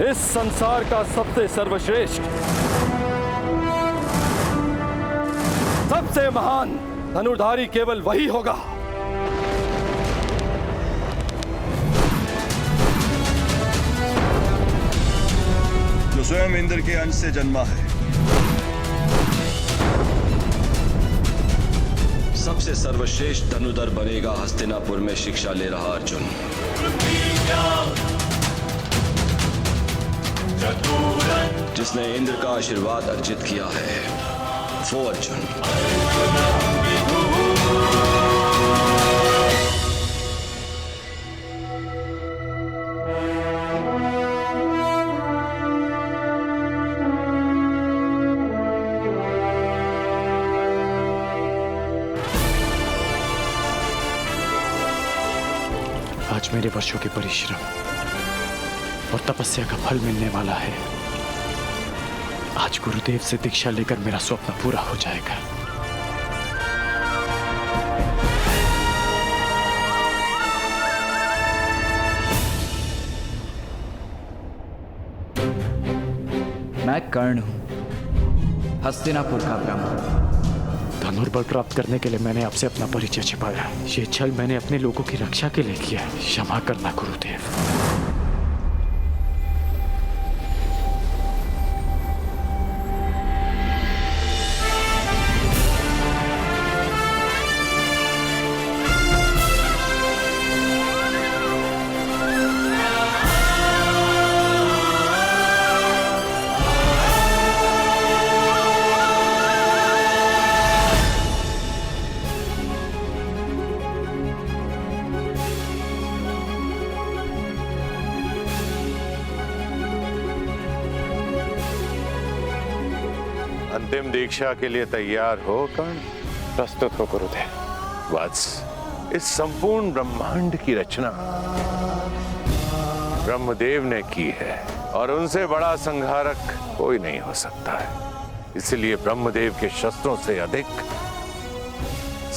इस संसार का सबसे सर्वश्रेष्ठ, सबसे महान धनुर्धारी केवल वही होगा जो स्वयं इंद्र के अंश से जन्मा है। सबसे सर्वश्रेष्ठ धनुधर बनेगा हस्तिनापुर में शिक्षा ले रहा अर्जुन। जिसने इंद्र का आशीर्वाद अर्जित किया है वो अर्जुन। आज मेरे वर्षों के परिश्रम और तपस्या का फल मिलने वाला है। आज गुरुदेव से दीक्षा लेकर मेरा स्वप्न पूरा हो जाएगा। मैं कर्ण हूं, हस्तिनापुर का ब्राह्मण। धनुर्बल प्राप्त करने के लिए मैंने आपसे अपना परिचय छिपाया। ये छल मैंने अपने लोगों की रक्षा के लिए किया। क्षमा करना गुरुदेव। अंतिम दीक्षा के लिए तैयार हो कर्ण? प्रस्तुत हो गुरुदेव। वत्स, इस संपूर्ण ब्रह्मांड की रचना ब्रह्मदेव ने की है और उनसे बड़ा संहारक कोई नहीं हो सकता है। इसलिए ब्रह्मदेव के शस्त्रों से अधिक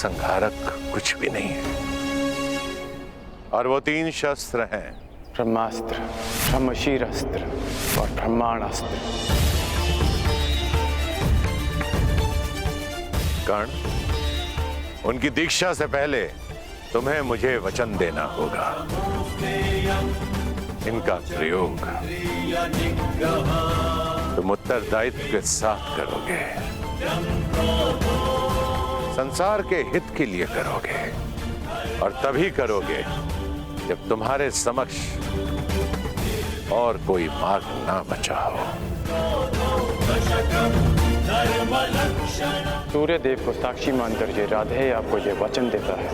संहारक कुछ भी नहीं है। और वो 3 शस्त्र हैं: ब्रह्मास्त्र, ब्रह्मशीर अस्त्र और ब्रह्मांडास्त्र। कर्ण, उनकी दीक्षा से पहले तुम्हें मुझे वचन देना होगा। इनका प्रयोग तुम उत्तरदायित्व के साथ करोगे, संसार के हित के लिए करोगे और तभी करोगे जब तुम्हारे समक्ष और कोई मार्ग ना बचा हो। सूर्य देव को साक्षी मानकर ये राधे आपको ये वचन देता है।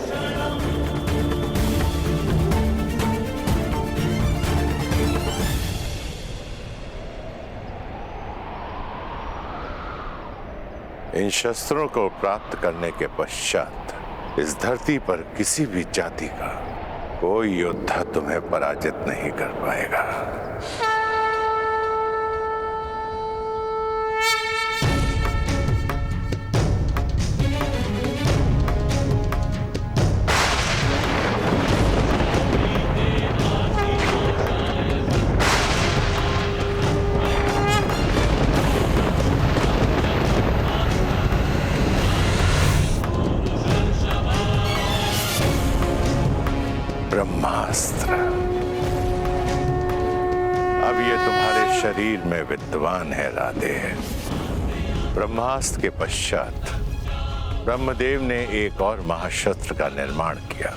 इन शस्त्रों को प्राप्त करने के पश्चात इस धरती पर किसी भी जाति का कोई योद्धा तुम्हें पराजित नहीं कर पाएगा। ब्रह्मास्त्र अब ये तुम्हारे शरीर में विद्यमान है राधे। ब्रह्मास्त्र के पश्चात ब्रह्मदेव ने एक और महाशस्त्र का निर्माण किया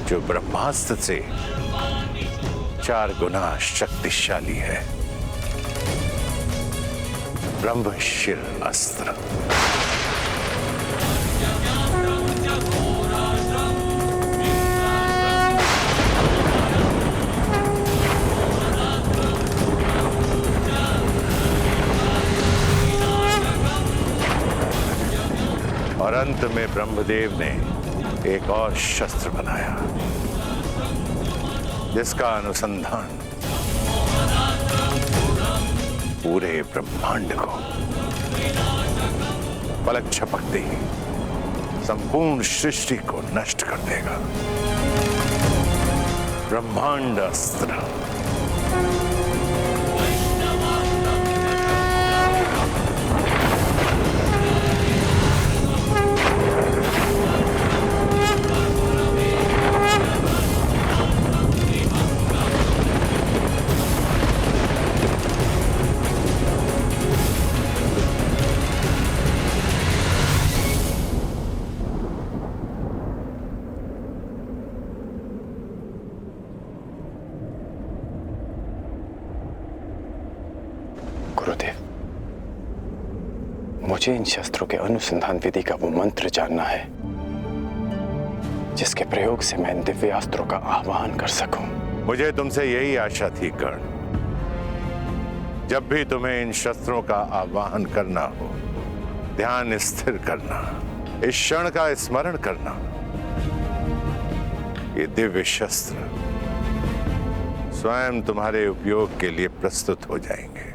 जो ब्रह्मास्त्र से 4 गुना शक्तिशाली है। ब्रह्मशीर अस्त्र। और अंत में ब्रह्मदेव ने एक और शस्त्र बनाया जिसका अनुसंधान पूरे ब्रह्मांड को पलक झपकते ही संपूर्ण सृष्टि को नष्ट कर देगा। ब्रह्मांड अस्त्र। गुरुदेव, मुझे इन शस्त्रों के अनुसंधान विधि का वो मंत्र जानना है जिसके प्रयोग से मैं इन दिव्यास्त्रों का आह्वान कर सकूं। मुझे तुमसे यही आशा थी कर्ण। जब भी तुम्हें इन शस्त्रों का आह्वान करना हो, ध्यान स्थिर करना, इस क्षण का स्मरण करना। ये दिव्य शस्त्र स्वयं तुम्हारे उपयोग के लिए प्रस्तुत हो जाएंगे।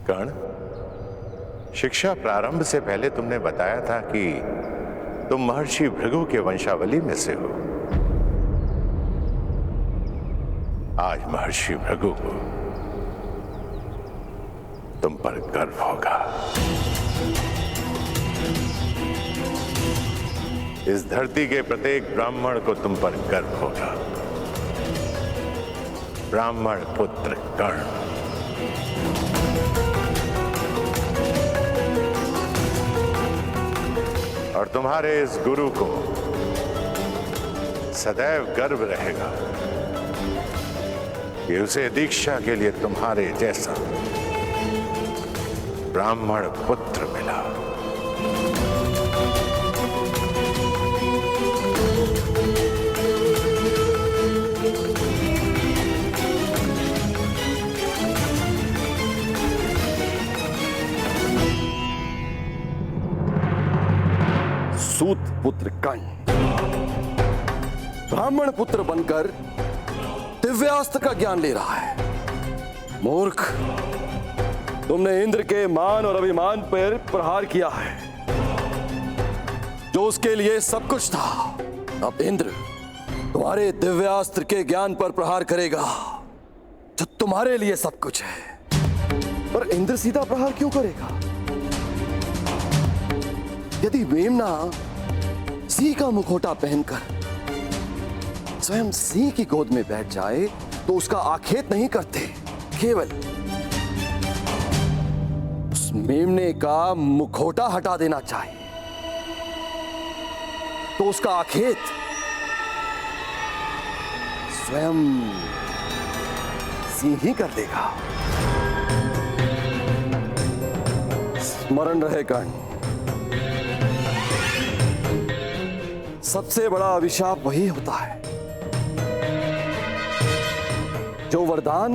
कर्ण, शिक्षा प्रारंभ से पहले तुमने बताया था कि तुम महर्षि भृगु के वंशावली में से हो। आज महर्षि भृगु को तुम पर गर्व होगा। इस धरती के प्रत्येक ब्राह्मण को तुम पर गर्व होगा। ब्राह्मण पुत्र कर्ण। और तुम्हारे इस गुरु को सदैव गर्व रहेगा कि उसे दीक्षा के लिए तुम्हारे जैसा ब्राह्मण पुत्र मिला। सूत पुत्र कर्ण ब्राह्मण पुत्र बनकर दिव्यास्त्र का ज्ञान ले रहा है। मूर्ख, तुमने इंद्र के मान और अभिमान पर प्रहार किया है जो उसके लिए सब कुछ था। अब इंद्र तुम्हारे दिव्यास्त्र के ज्ञान पर प्रहार करेगा जो तुम्हारे लिए सब कुछ है। पर इंद्र सीधा प्रहार क्यों करेगा? यदि मेमना सिंह का मुखौटा पहनकर स्वयं सिंह की गोद में बैठ जाए तो उसका आखेट नहीं करते, केवल उस मेमने का मुखौटा हटा देना चाहिए तो उसका आखेट स्वयं सिंह ही कर देगा। स्मरण रहे कर्ण, सबसे बड़ा अभिशाप वही होता है जो वरदान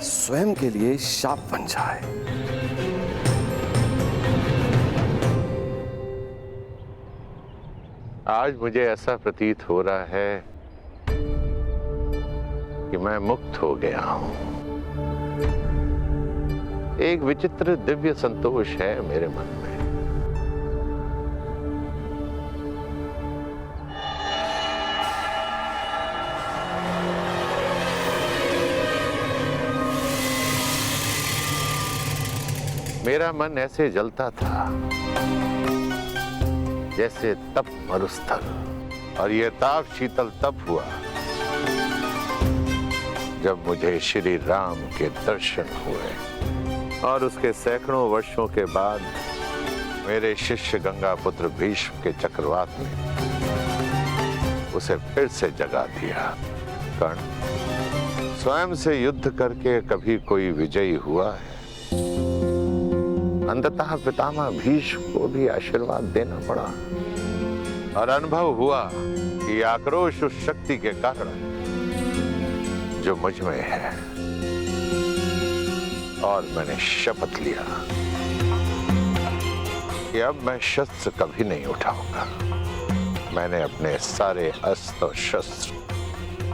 स्वयं के लिए शाप बन जाए। आज मुझे ऐसा प्रतीत हो रहा है कि मैं मुक्त हो गया हूं। एक विचित्र दिव्य संतोष है मेरे मन में। मेरा मन ऐसे जलता था जैसे तप मरुस्थल, और यह ताप शीतल तब हुआ जब मुझे श्री राम के दर्शन हुए और उसके सैकड़ों वर्षों के बाद मेरे शिष्य गंगापुत्र भीष्म के चक्रवात ने उसे फिर से जगा दिया। कर्ण, स्वयं से युद्ध करके कभी कोई विजयी हुआ है? अंततः पितामह भीष्म को भी आशीर्वाद देना पड़ा। और अनुभव हुआ कि आक्रोश उस शक्ति के कारण जो मुझ में है, और मैंने शपथ लिया कि अब मैं शस्त्र कभी नहीं उठाऊंगा। मैंने अपने सारे अस्त्र और शस्त्र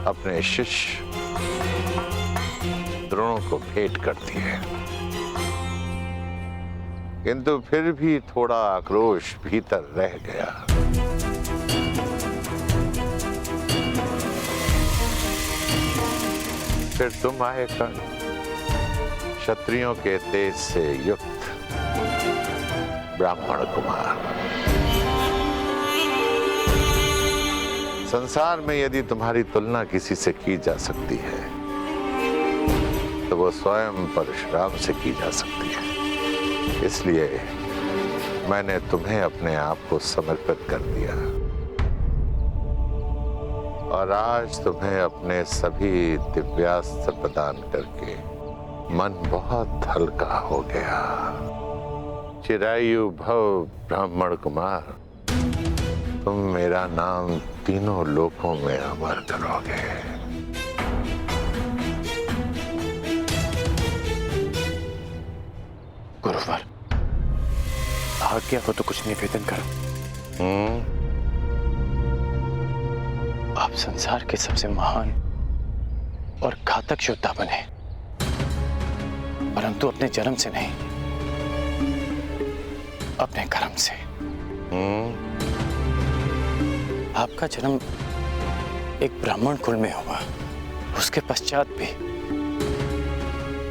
अपने शिष्य द्रोणों को भेंट कर दिए, किंतु फिर भी थोड़ा आक्रोश भीतर रह गया। फिर तुम आए कर्ण, क्षत्रियों के तेज से युक्त ब्राह्मण कुमार। संसार में यदि तुम्हारी तुलना किसी से की जा सकती है तो वो स्वयं परशुराम से की जा सकती है। इसलिए मैंने तुम्हें अपने आप को समर्पित कर दिया, और आज तुम्हें अपने सभी दिव्यास्त्र प्रदान करके मन बहुत हल्का हो गया। चिरायु भव ब्राह्मण कुमार, तुम मेरा नाम तीनों लोकों में अमर करोगे। गुरुवर, आज्ञा हो तो कुछ निवेदन करो। आप संसार के सबसे महान और घातक योद्धा बने, परंतु अपने जन्म से नहीं, अपने कर्म से। आपका जन्म एक ब्राह्मण कुल में हुआ, उसके पश्चात भी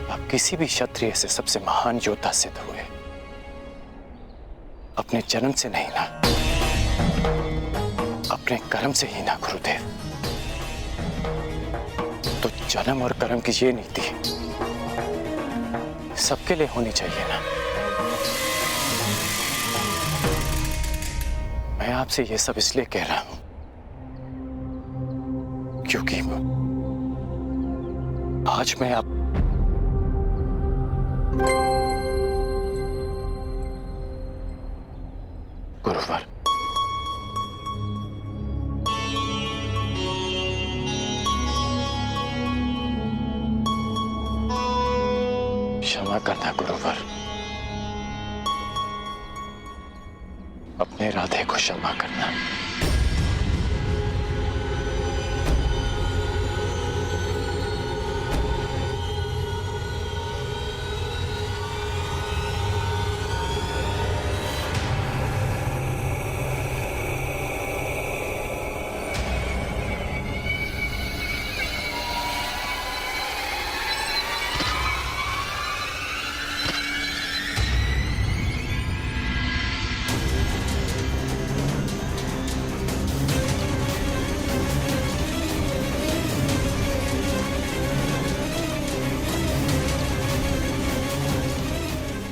आप किसी भी क्षत्रिय से सबसे महान योद्धा सिद्ध हुए। अपने जन्म से नहीं ना, अपने कर्म से ही ना गुरुदेव। तो जन्म और कर्म की ये नीति सबके लिए होनी चाहिए ना। मैं आपसे ये सब इसलिए कह रहा हूं क्योंकि आज मैं आप गुरुवर, क्षमा करना गुरुवर, अपने राधे को क्षमा करना।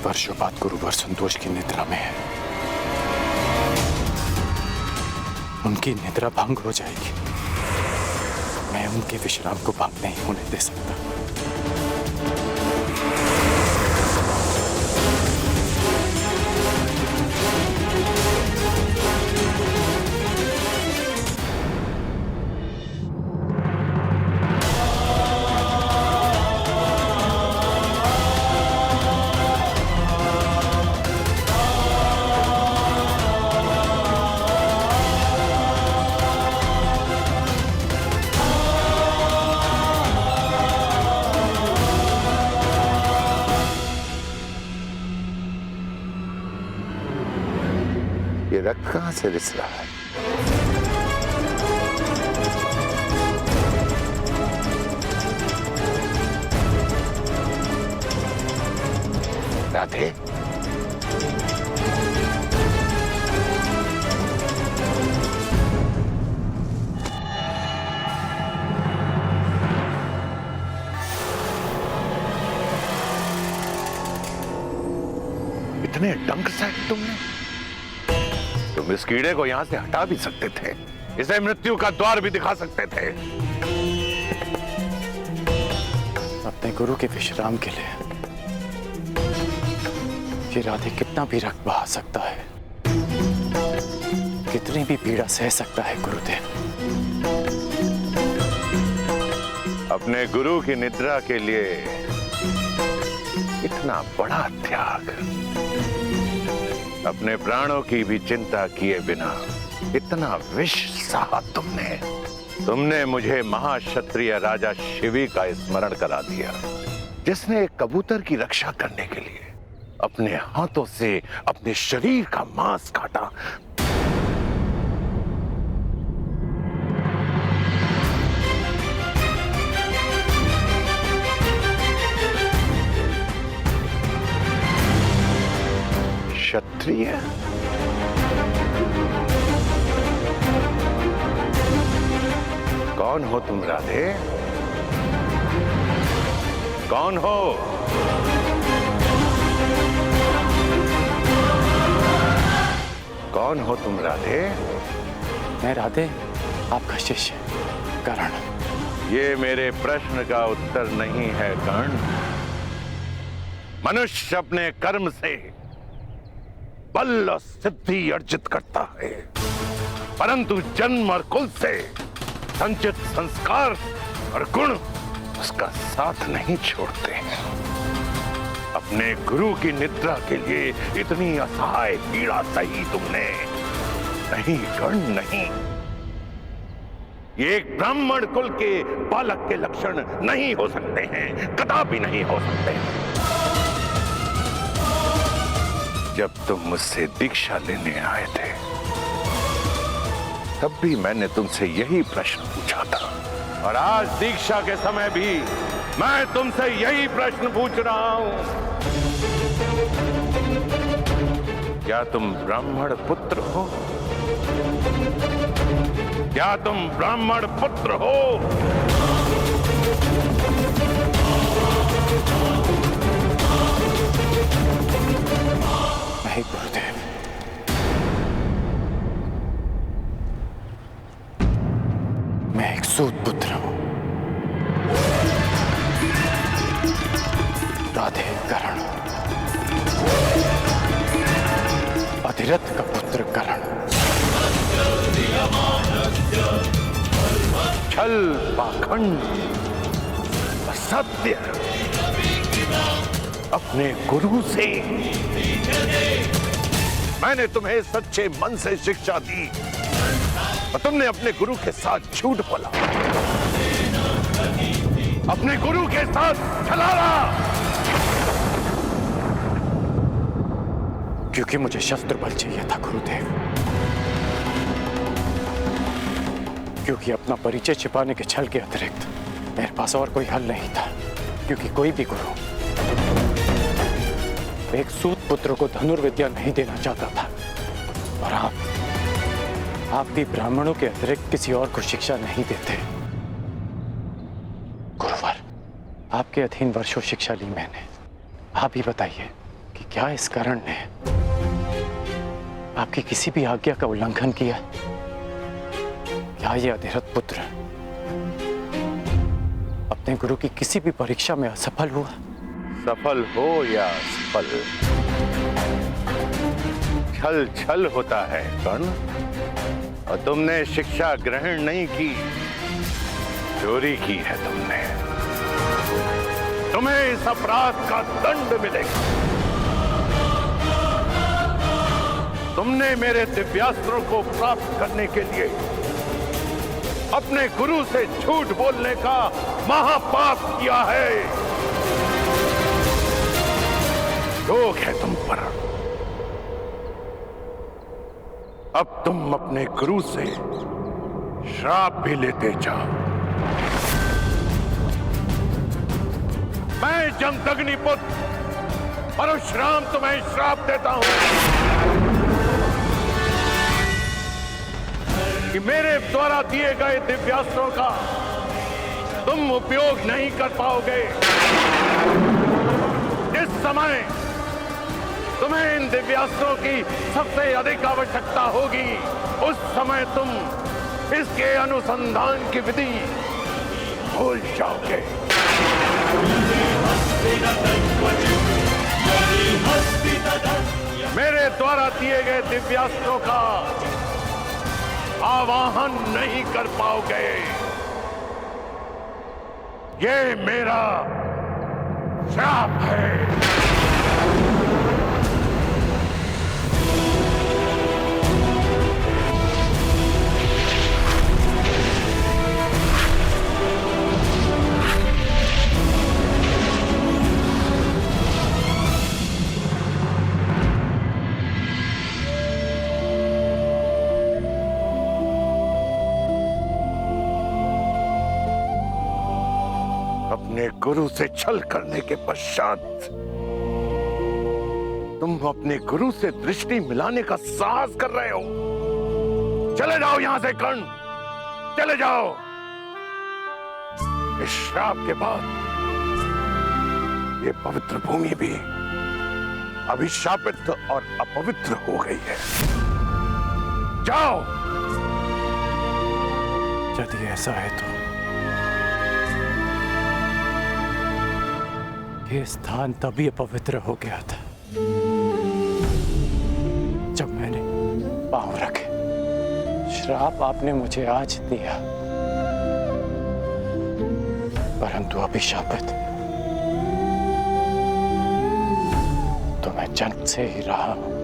वर्षों बाद गुरुवर संतोष की निद्रा में है। उनकी निद्रा भंग हो जाएगी। मैं उनके विश्राम को भंग नहीं होने दे सकता। ये रक्त कहां से रिस रहा है? राधे, इतने डंक से तुमने? तुम इस कीड़े को यहां से हटा भी सकते थे, इसे मृत्यु का द्वार भी दिखा सकते थे। अपने गुरु के विश्राम के लिए ये राधे कितना भी रक्त बहा सकता है, कितनी भी पीड़ा सह सकता है गुरुदेव। अपने गुरु की निद्रा के लिए इतना बड़ा त्याग, अपने प्राणों की भी चिंता किए बिना इतना विष सहा तुमने मुझे महाक्षत्रिय राजा शिवी का स्मरण करा दिया, जिसने एक कबूतर की रक्षा करने के लिए अपने हाथों से अपने शरीर का मांस काटा। क्षत्रिय? कौन हो तुम राधे? कौन हो? कौन हो तुम राधे? मैं राधे आपका शिष्य कर्ण। ये मेरे प्रश्न का उत्तर नहीं है कर्ण। मनुष्य अपने कर्म से बल और सिद्धि अर्जित करता है, परंतु जन्म और कुल से संचित संस्कार और गुण उसका साथ नहीं छोड़ते हैं। अपने गुरु की निद्रा के लिए इतनी असहाय पीड़ा सही तुमने। नहीं कर्ण नहीं, ये एक ब्राह्मण कुल के बालक के लक्षण नहीं हो सकते हैं, कदापि नहीं हो सकते हैं। जब तुम मुझसे दीक्षा लेने आए थे, तब भी मैंने तुमसे यही प्रश्न पूछा था, और आज दीक्षा के समय भी मैं तुमसे यही प्रश्न पूछ रहा हूं। क्या तुम ब्राह्मण पुत्र हो? क्या तुम ब्राह्मण पुत्र हो? नहीं गुरुदेव, मैं एक सूत पुत्र हूं, राधे कर्ण, अधिरथ का पुत्र कर्ण। छल, पाखंड, असत्य अपने गुरु से मैंने तुम्हें सच्चे मन से शिक्षा दी, और तुमने अपने गुरु के साथ झूठ बोला, अपने गुरु के साथ छलावा। क्योंकि मुझे शस्त्र बल चाहिए था गुरुदेव, क्योंकि अपना परिचय छिपाने के छल के अतिरिक्त मेरे पास और कोई हल नहीं था। क्योंकि कोई भी गुरु एक सूत पुत्र को धनुर्विद्या नहीं देना चाहता था, और आप भी ब्राह्मणों के अतिरिक्त किसी और को शिक्षा नहीं देते। गुरुवर, आपके अधीन वर्षों शिक्षा ली मैंने। आप ही बताइए कि क्या इस कारण ने आपकी किसी भी आज्ञा का उल्लंघन किया? क्या ये अधिरथ पुत्र अपने गुरु की किसी भी परीक्षा में असफल हुआ? सफल हो या असफल, छल छल होता है कर्ण। और तुमने शिक्षा ग्रहण नहीं की, चोरी की है तुमने। तुम्हें इस अपराध का दंड मिलेगा। तुमने मेरे दिव्यास्त्रों को प्राप्त करने के लिए अपने गुरु से झूठ बोलने का महापाप किया है। रोक है तुम पर। अब तुम अपने गुरु से श्राप भी लेते जाओ। मैं जमदग्निपुत्र परशुराम तुम्हें श्राप देता हूं कि मेरे द्वारा दिए गए दिव्यास्त्रों का तुम उपयोग नहीं कर पाओगे। जिस समय तुम्हें इन दिव्यास्त्रों की सबसे अधिक आवश्यकता होगी, उस समय तुम इसके अनुसंधान की विधि भूल जाओगे। मेरे द्वारा दिए गए दिव्यास्त्रों का आवाहन नहीं कर पाओगे। ये मेरा श्राप है। अपने गुरु से छल करने के पश्चात तुम अपने गुरु से दृष्टि मिलाने का साहस कर रहे हो। चले जाओ यहां से कर्ण, चले जाओ। इस श्राप के बाद ये पवित्र भूमि भी अभिशापित और अपवित्र हो गई है। जाओ। यदि ऐसा है तो ये स्थान तभी अपवित्र हो गया था जब मैंने पांव रखे। श्राप आपने मुझे आज दिया, परंतु अभिशापित तो मैं जन्म से ही रहा हूं।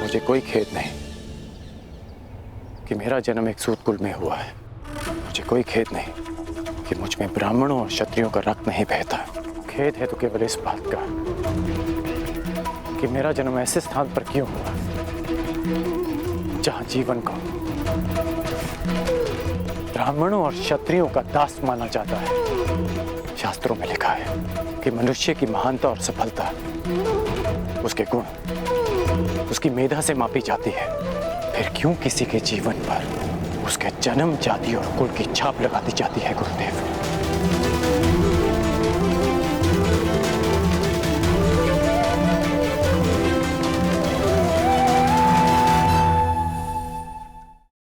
मुझे कोई खेद नहीं कि मेरा जन्म एक सूतकुल में हुआ है। मुझे कोई खेद नहीं कि मुझ में ब्राह्मणों और क्षत्रियों का रक्त नहीं बहता। खेद है तो केवल इस बात का कि मेरा जन्म ऐसे स्थान पर क्यों हुआ जहां जीवन को ब्राह्मणों और क्षत्रियों का दास माना जाता है। शास्त्रों में लिखा है कि मनुष्य की महानता और सफलता उसके गुण, उसकी मेधा से मापी जाती है। फिर क्यों किसी के जीवन पर उसके जन्म, जाति और कुल की छाप लगा दी जाती है गुरुदेव?